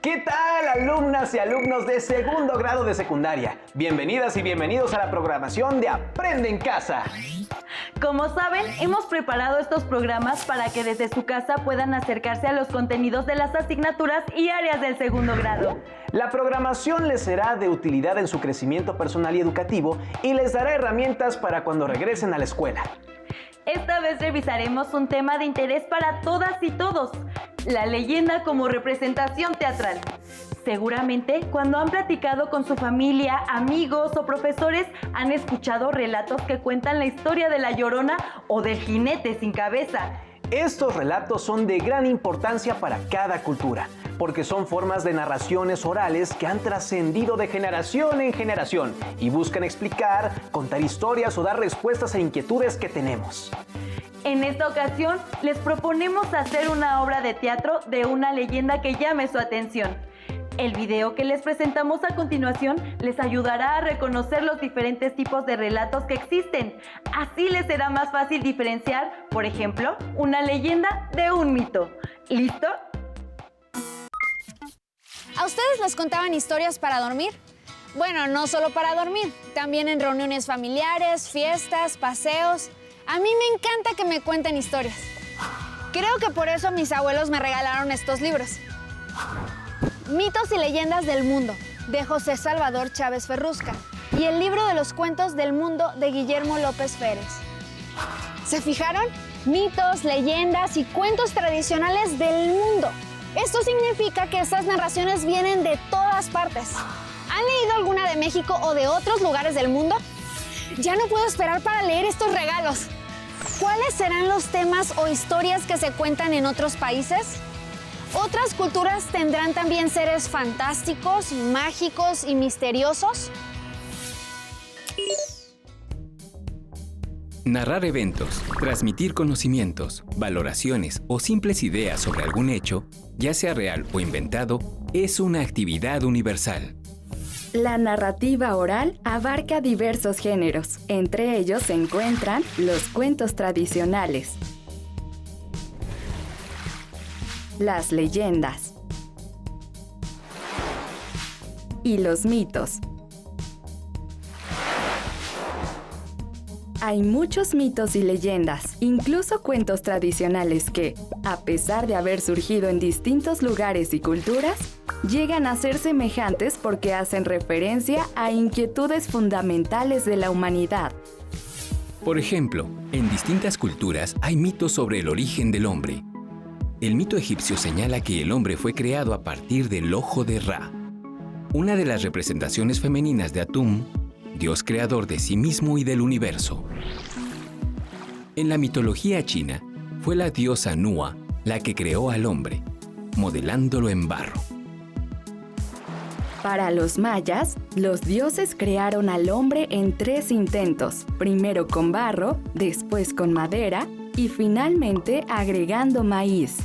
¿Qué tal, alumnas y alumnos de segundo grado de secundaria? Bienvenidas y bienvenidos a la programación de Aprende en Casa. Como saben, hemos preparado estos programas para que desde su casa puedan acercarse a los contenidos de las asignaturas y áreas del segundo grado. La programación les será de utilidad en su crecimiento personal y educativo y les dará herramientas para cuando regresen a la escuela. Esta vez revisaremos un tema de interés para todas y todos: la leyenda como representación teatral. Seguramente, cuando han platicado con su familia, amigos o profesores, han escuchado relatos que cuentan la historia de La Llorona o del jinete sin cabeza. Estos relatos son de gran importancia para cada cultura, porque son formas de narraciones orales que han trascendido de generación en generación y buscan explicar, contar historias o dar respuestas a inquietudes que tenemos. En esta ocasión, les proponemos hacer una obra de teatro de una leyenda que llame su atención. El video que les presentamos a continuación les ayudará a reconocer los diferentes tipos de relatos que existen. Así les será más fácil diferenciar, por ejemplo, una leyenda de un mito. ¿Listo? ¿A ustedes les contaban historias para dormir? Bueno, no solo para dormir, también en reuniones familiares, fiestas, paseos. A mí me encanta que me cuenten historias. Creo que por eso mis abuelos me regalaron estos libros. Mitos y leyendas del mundo, de José Salvador Chávez Ferrusca, y el libro de los cuentos del mundo, de Guillermo López Férez. ¿Se fijaron? Mitos, leyendas y cuentos tradicionales del mundo. Esto significa que estas narraciones vienen de todas partes. ¿Han leído alguna de México o de otros lugares del mundo? Ya no puedo esperar para leer estos regalos. ¿Cuáles serán los temas o historias que se cuentan en otros países? ¿Otras culturas tendrán también seres fantásticos, mágicos y misteriosos? Narrar eventos, transmitir conocimientos, valoraciones o simples ideas sobre algún hecho, ya sea real o inventado, es una actividad universal. La narrativa oral abarca diversos géneros. Entre ellos se encuentran los cuentos tradicionales, las leyendas y los mitos. Hay muchos mitos y leyendas, incluso cuentos tradicionales que, a pesar de haber surgido en distintos lugares y culturas, llegan a ser semejantes porque hacen referencia a inquietudes fundamentales de la humanidad. Por ejemplo, en distintas culturas hay mitos sobre el origen del hombre. El mito egipcio señala que el hombre fue creado a partir del ojo de Ra, una de las representaciones femeninas de Atum, dios creador de sí mismo y del universo. En la mitología china, fue la diosa Nua la que creó al hombre, modelándolo en barro. Para los mayas, los dioses crearon al hombre en 3 intentos, primero con barro, después con madera y finalmente agregando maíz.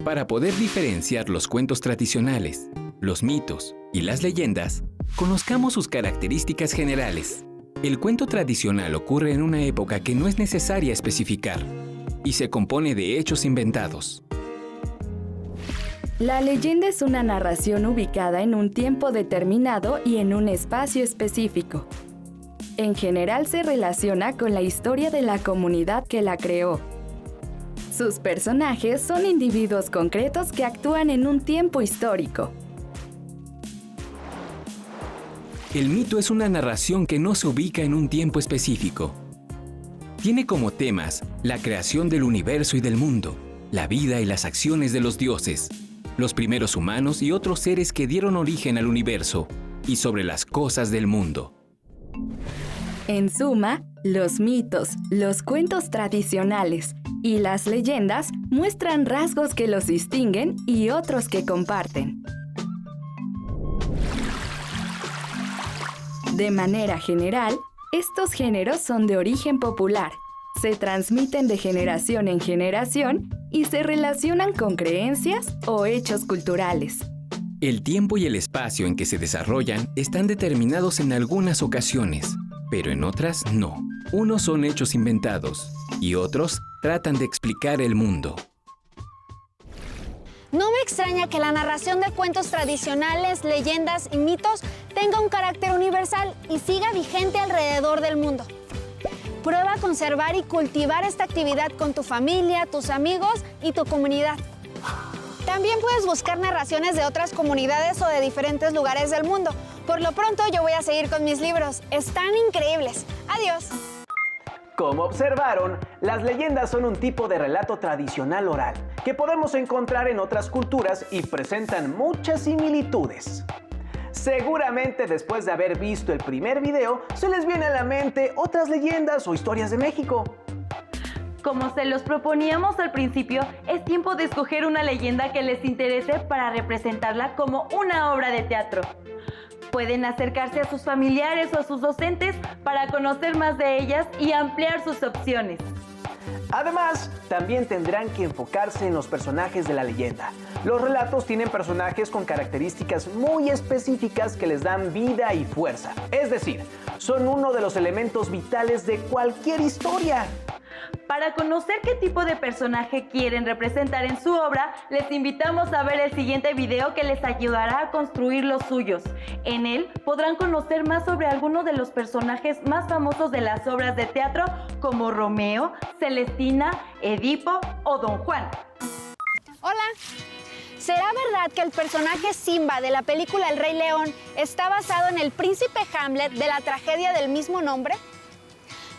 Para poder diferenciar los cuentos tradicionales, los mitos y las leyendas, conozcamos sus características generales. El cuento tradicional ocurre en una época que no es necesaria especificar y se compone de hechos inventados. La leyenda es una narración ubicada en un tiempo determinado y en un espacio específico. En general se relaciona con la historia de la comunidad que la creó. Sus personajes son individuos concretos que actúan en un tiempo histórico. El mito es una narración que no se ubica en un tiempo específico. Tiene como temas la creación del universo y del mundo, la vida y las acciones de los dioses, los primeros humanos y otros seres que dieron origen al universo, y sobre las cosas del mundo. En suma, los mitos, los cuentos tradicionales y las leyendas muestran rasgos que los distinguen y otros que comparten. De manera general, estos géneros son de origen popular, se transmiten de generación en generación y se relacionan con creencias o hechos culturales. El tiempo y el espacio en que se desarrollan están determinados en algunas ocasiones, pero en otras no. Unos son hechos inventados y otros tratan de explicar el mundo. No me extraña que la narración de cuentos tradicionales, leyendas y mitos tenga un carácter universal y siga vigente alrededor del mundo. Prueba a conservar y cultivar esta actividad con tu familia, tus amigos y tu comunidad. También puedes buscar narraciones de otras comunidades o de diferentes lugares del mundo. Por lo pronto yo voy a seguir con mis libros. Están increíbles. Adiós. Como observaron, las leyendas son un tipo de relato tradicional oral que podemos encontrar en otras culturas y presentan muchas similitudes. Seguramente después de haber visto el primer video, se les viene a la mente otras leyendas o historias de México. Como se los proponíamos al principio, es tiempo de escoger una leyenda que les interese para representarla como una obra de teatro. Pueden acercarse a sus familiares o a sus docentes para conocer más de ellas y ampliar sus opciones. Además, también tendrán que enfocarse en los personajes de la leyenda. Los relatos tienen personajes con características muy específicas que les dan vida y fuerza. Es decir, son uno de los elementos vitales de cualquier historia. Para conocer qué tipo de personaje quieren representar en su obra, les invitamos a ver el siguiente video que les ayudará a construir los suyos. En él podrán conocer más sobre algunos de los personajes más famosos de las obras de teatro como Romeo, Celestina, Edipo o Don Juan. Hola. ¿Será verdad que el personaje Simba de la película El Rey León está basado en el príncipe Hamlet de la tragedia del mismo nombre?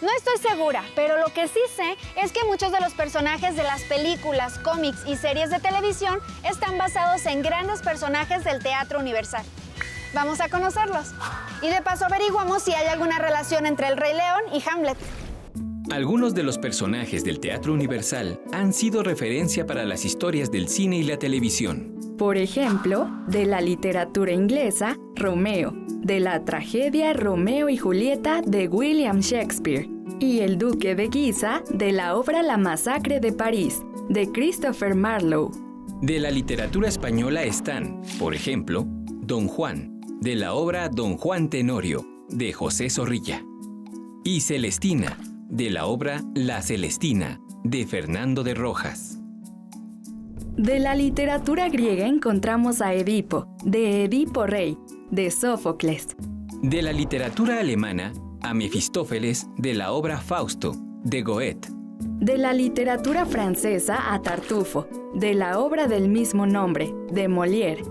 No estoy segura, pero lo que sí sé es que muchos de los personajes de las películas, cómics y series de televisión están basados en grandes personajes del teatro universal. Vamos a conocerlos. Y de paso averiguamos si hay alguna relación entre el Rey León y Hamlet. Algunos de los personajes del teatro universal han sido referencia para las historias del cine y la televisión. Por ejemplo, de la literatura inglesa, Romeo, de la tragedia Romeo y Julieta de William Shakespeare, y el Duque de Guisa de la obra La Masacre de París, de Christopher Marlowe. De la literatura española están, por ejemplo, Don Juan, de la obra Don Juan Tenorio, de José Zorrilla, y Celestina, de la obra La Celestina, de Fernando de Rojas. De la literatura griega encontramos a Edipo, de Edipo Rey, de Sófocles. De la literatura alemana, a Mefistófeles, de la obra Fausto, de Goethe. De la literatura francesa a Tartufo, de la obra del mismo nombre, de Molière.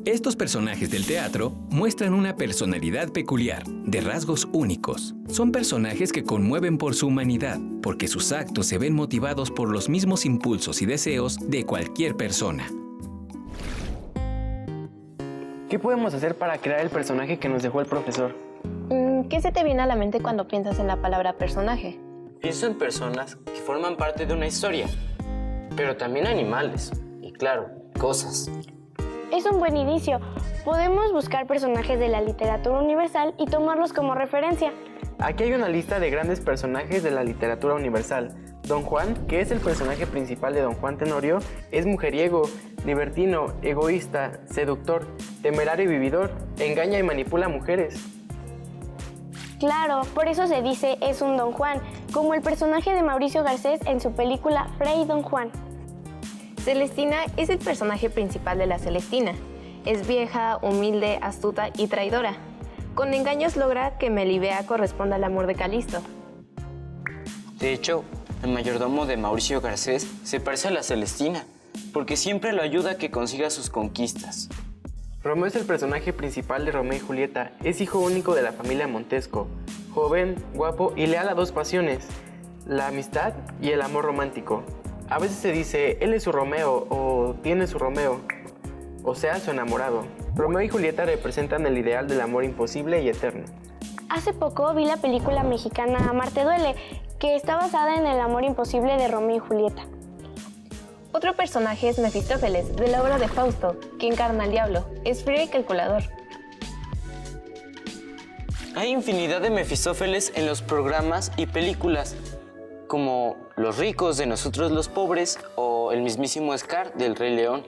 Estos personajes del teatro muestran una personalidad peculiar, de rasgos únicos. Son personajes que conmueven por su humanidad, porque sus actos se ven motivados por los mismos impulsos y deseos de cualquier persona. ¿Qué podemos hacer para crear el personaje que nos dejó el profesor? ¿Qué se te viene a la mente cuando piensas en la palabra personaje? Pienso en personas que forman parte de una historia, pero también animales y, claro, cosas. Es un buen inicio. Podemos buscar personajes de la literatura universal y tomarlos como referencia. Aquí hay una lista de grandes personajes de la literatura universal. Don Juan, que es el personaje principal de Don Juan Tenorio, es mujeriego, libertino, egoísta, seductor, temerario y vividor, engaña y manipula a mujeres. Claro, por eso se dice es un Don Juan, como el personaje de Mauricio Garcés en su película Fray Don Juan. Celestina es el personaje principal de la Celestina. Es vieja, humilde, astuta y traidora. Con engaños logra que Melibea corresponda al amor de Calisto. De hecho, el mayordomo de Mauricio Garcés se parece a la Celestina, porque siempre lo ayuda a que consiga sus conquistas. Romeo es el personaje principal de Romeo y Julieta. Es hijo único de la familia Montesco. Joven, guapo y leal a dos pasiones, la amistad y el amor romántico. A veces se dice, él es su Romeo o tiene su Romeo, o sea, su enamorado. Romeo y Julieta representan el ideal del amor imposible y eterno. Hace poco vi la película mexicana Amarte duele, que está basada en el amor imposible de Romeo y Julieta. Otro personaje es Mefistófeles, de la obra de Fausto, que encarna al diablo. Es frío y calculador. Hay infinidad de Mefistófeles en los programas y películas, como Los ricos de nosotros los pobres o el mismísimo Scar del Rey León.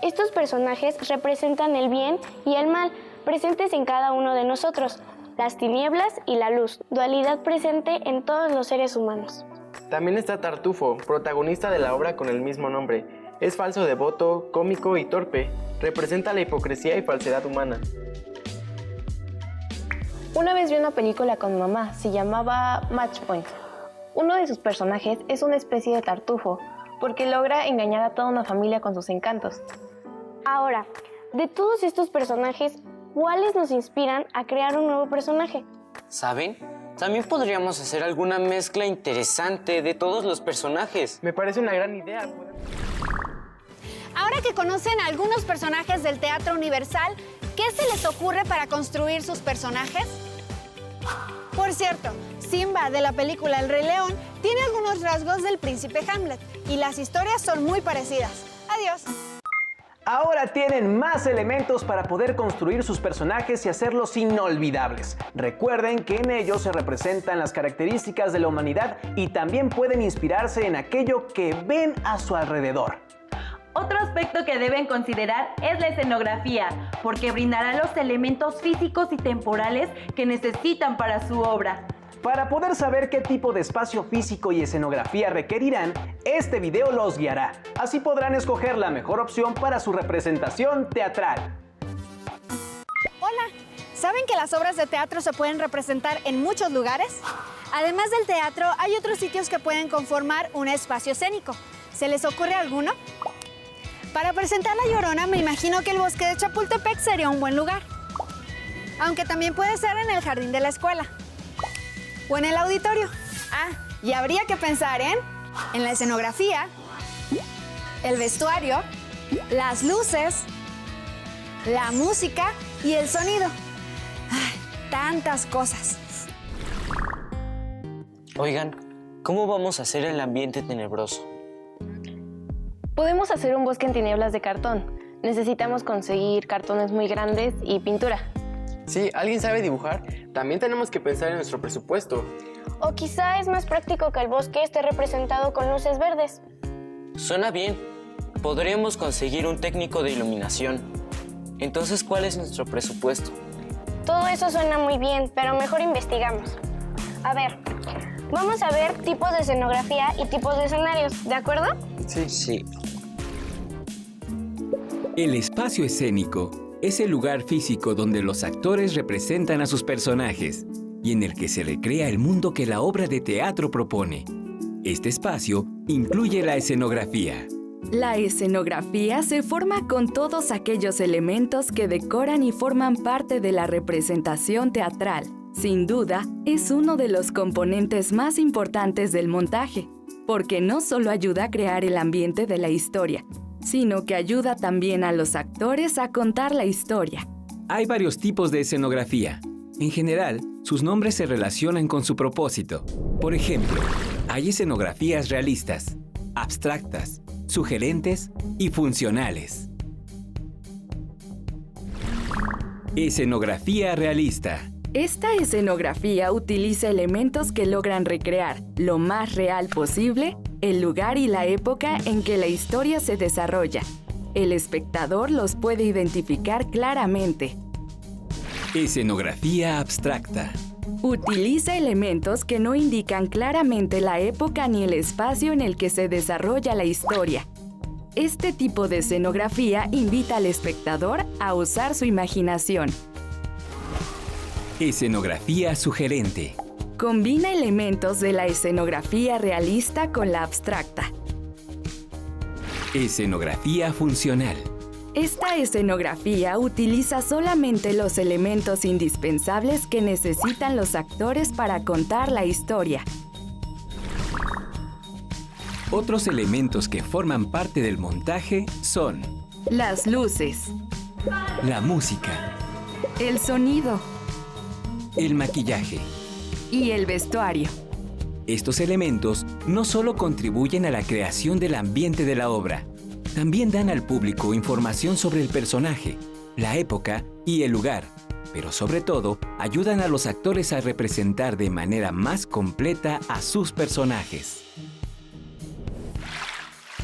Estos personajes representan el bien y el mal, presentes en cada uno de nosotros, las tinieblas y la luz, dualidad presente en todos los seres humanos. También está Tartufo, protagonista de la obra con el mismo nombre. Es falso, devoto, cómico y torpe. Representa la hipocresía y falsedad humana. Una vez vi una película con mi mamá, se llamaba Match Point. Uno de sus personajes es una especie de tartufo, porque logra engañar a toda una familia con sus encantos. Ahora, de todos estos personajes, ¿cuáles nos inspiran a crear un nuevo personaje? ¿Saben? También podríamos hacer alguna mezcla interesante de todos los personajes. Me parece una gran idea. Ahora que conocen algunos personajes del Teatro Universal, ¿qué se les ocurre para construir sus personajes? Por cierto, Simba de la película El Rey León tiene algunos rasgos del príncipe Hamlet y las historias son muy parecidas. Adiós. Ahora tienen más elementos para poder construir sus personajes y hacerlos inolvidables. Recuerden que en ellos se representan las características de la humanidad y también pueden inspirarse en aquello que ven a su alrededor. Otro aspecto que deben considerar es la escenografía, porque brindará los elementos físicos y temporales que necesitan para su obra. Para poder saber qué tipo de espacio físico y escenografía requerirán, este video los guiará. Así podrán escoger la mejor opción para su representación teatral. Hola, ¿saben que las obras de teatro se pueden representar en muchos lugares? Además del teatro, hay otros sitios que pueden conformar un espacio escénico. ¿Se les ocurre alguno? Para presentar La Llorona, me imagino que el bosque de Chapultepec sería un buen lugar. Aunque también puede ser en el jardín de la escuela. O en el auditorio. Y habría que pensar en la escenografía, el vestuario, las luces, la música y el sonido. Tantas cosas. Oigan, ¿cómo vamos a hacer el ambiente tenebroso? Podemos hacer un bosque en tinieblas de cartón. Necesitamos conseguir cartones muy grandes y pintura. Si alguien sabe dibujar, también tenemos que pensar en nuestro presupuesto. O quizá es más práctico que el bosque esté representado con luces verdes. Suena bien. Podríamos conseguir un técnico de iluminación. Entonces, ¿cuál es nuestro presupuesto? Todo eso suena muy bien, pero mejor investigamos. A ver, vamos a ver tipos de escenografía y tipos de escenarios, ¿de acuerdo? Sí. El espacio escénico es el lugar físico donde los actores representan a sus personajes y en el que se recrea el mundo que la obra de teatro propone. Este espacio incluye la escenografía. La escenografía se forma con todos aquellos elementos que decoran y forman parte de la representación teatral. Sin duda, es uno de los componentes más importantes del montaje, porque no solo ayuda a crear el ambiente de la historia, sino que ayuda también a los actores a contar la historia. Hay varios tipos de escenografía. En general, sus nombres se relacionan con su propósito. Por ejemplo, hay escenografías realistas, abstractas, sugerentes y funcionales. Escenografía realista. Esta escenografía utiliza elementos que logran recrear lo más real posible el lugar y la época en que la historia se desarrolla. El espectador los puede identificar claramente. Escenografía abstracta. Utiliza elementos que no indican claramente la época ni el espacio en el que se desarrolla la historia. Este tipo de escenografía invita al espectador a usar su imaginación. Escenografía sugerente. Combina elementos de la escenografía realista con la abstracta. Escenografía funcional. Esta escenografía utiliza solamente los elementos indispensables que necesitan los actores para contar la historia. Otros elementos que forman parte del montaje son las luces, la música, el sonido el maquillaje y el vestuario. Estos elementos no solo contribuyen a la creación del ambiente de la obra, también dan al público información sobre el personaje, la época y el lugar, pero sobre todo ayudan a los actores a representar de manera más completa a sus personajes.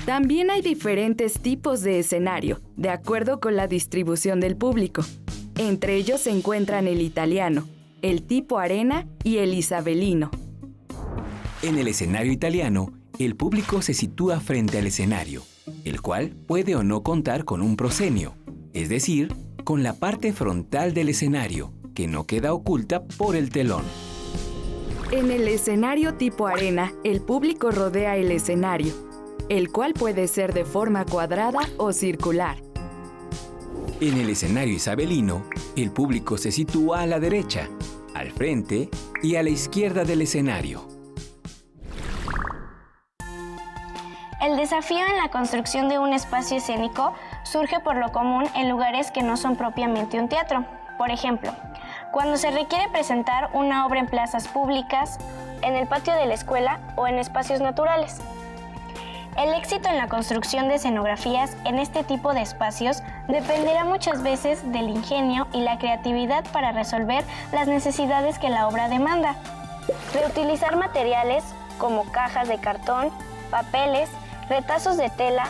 También hay diferentes tipos de escenario, de acuerdo con la distribución del público. Entre ellos se encuentran el italiano, el tipo arena y el isabelino. En el escenario italiano, el público se sitúa frente al escenario. el cual puede o no contar con un proscenio, es decir, con la parte frontal del escenario, que no queda oculta por el telón. En el escenario tipo arena, el público rodea el escenario, el cual puede ser de forma cuadrada o circular. En el escenario isabelino, el público se sitúa a la derecha, al frente y a la izquierda del escenario. El desafío en la construcción de un espacio escénico surge por lo común en lugares que no son propiamente un teatro. Por ejemplo, cuando se requiere presentar una obra en plazas públicas, en el patio de la escuela o en espacios naturales. El éxito en la construcción de escenografías en este tipo de espacios dependerá muchas veces del ingenio y la creatividad para resolver las necesidades que la obra demanda. Reutilizar materiales como cajas de cartón, papeles, retazos de tela,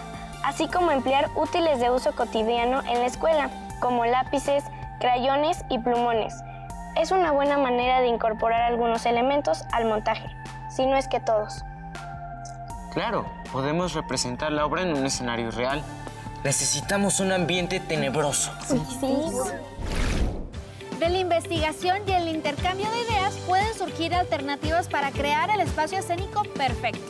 así como emplear útiles de uso cotidiano en la escuela, como lápices, crayones y plumones. Es una buena manera de incorporar algunos elementos al montaje, si no es que todos. Claro, podemos representar la obra en un escenario real. Necesitamos un ambiente tenebroso. Sí. De la investigación y el intercambio de ideas pueden surgir alternativas para crear el espacio escénico perfecto.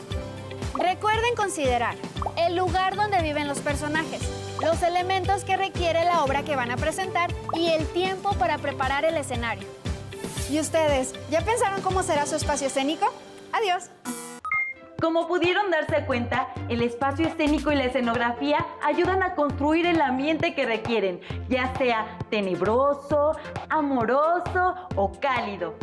Recuerden considerar el lugar donde viven los personajes, los elementos que requiere la obra que van a presentar y el tiempo para preparar el escenario. ¿Y ustedes, ya pensaron cómo será su espacio escénico? ¡Adiós! Como pudieron darse cuenta, el espacio escénico y la escenografía ayudan a construir el ambiente que requieren, ya sea tenebroso, amoroso o cálido.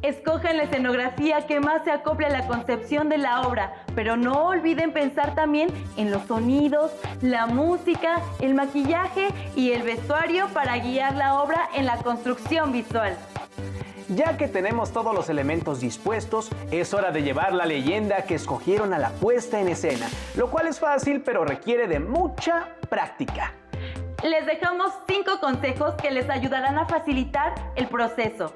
Escojan la escenografía que más se acople a la concepción de la obra, pero no olviden pensar también en los sonidos, la música, el maquillaje y el vestuario para guiar la obra en la construcción visual. Ya que tenemos todos los elementos dispuestos, es hora de llevar la leyenda que escogieron a la puesta en escena, lo cual es fácil pero requiere de mucha práctica. Les dejamos 5 consejos que les ayudarán a facilitar el proceso.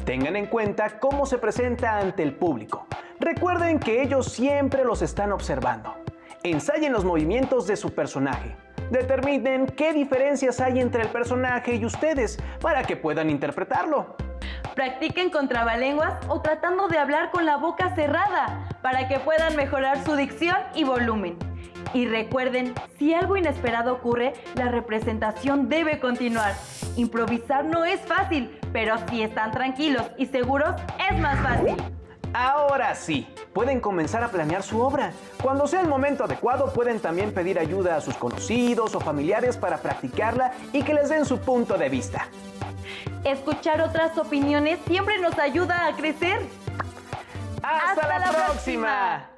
Tengan en cuenta cómo se presenta ante el público. Recuerden que ellos siempre los están observando. Ensayen los movimientos de su personaje. Determinen qué diferencias hay entre el personaje y ustedes para que puedan interpretarlo. Practiquen con trabalenguas o tratando de hablar con la boca cerrada para que puedan mejorar su dicción y volumen. Y recuerden, si algo inesperado ocurre, la representación debe continuar. Improvisar no es fácil, pero si están tranquilos y seguros, es más fácil. Ahora sí, pueden comenzar a planear su obra. Cuando sea el momento adecuado, pueden también pedir ayuda a sus conocidos o familiares para practicarla y que les den su punto de vista. Escuchar otras opiniones siempre nos ayuda a crecer. ¡Hasta la próxima!